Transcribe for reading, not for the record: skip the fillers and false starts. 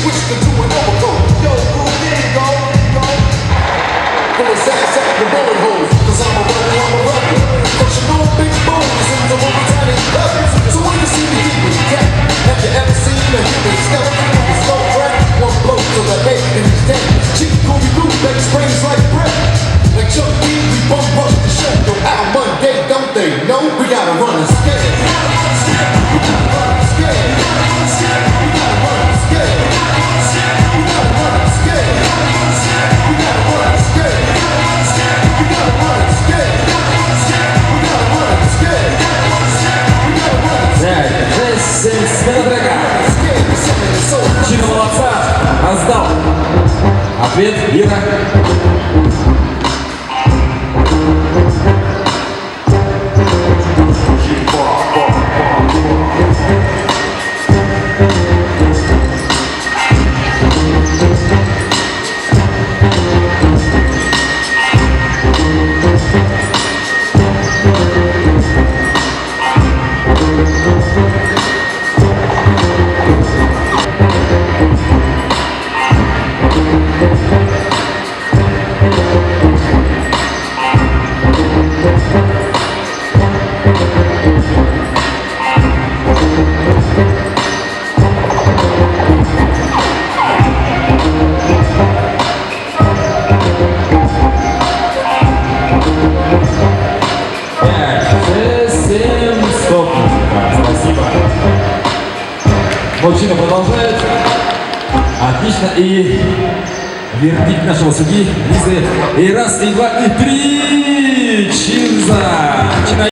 switched into an overcoat. Yo, groove, there you go. Full of sack, the bullet holes. Cause I'm a rebel. But you know big bones in the movie tiny levels. So when you see me hit with a cat, have you ever seen a human skeleton with a slow crack? One blow to the head and he's dead. Cheap Scooby Doo makes brains like bread. Like Chuck D, we bum rush the show. Go out Monday, don't they know? We gotta run and scare. We gotta run and scare. We gotta run and scare. We gotta run and scare. We gotta run and scare. We gotta run and scare. We gotta run and scare. We gotta run and scare. We gotta run and scare. We gotta run and scare. We gotta run and scare. We gotta run and scare. We gotta run and scare. We gotta run and scare. Так, жесть, смена трека. Чина молодца, раздал. Ответ, Ира. Спасибо. Мужчина продолжает. Отлично. И вердикт нашего судьи Лизы. И раз, и два, и три. Чинза.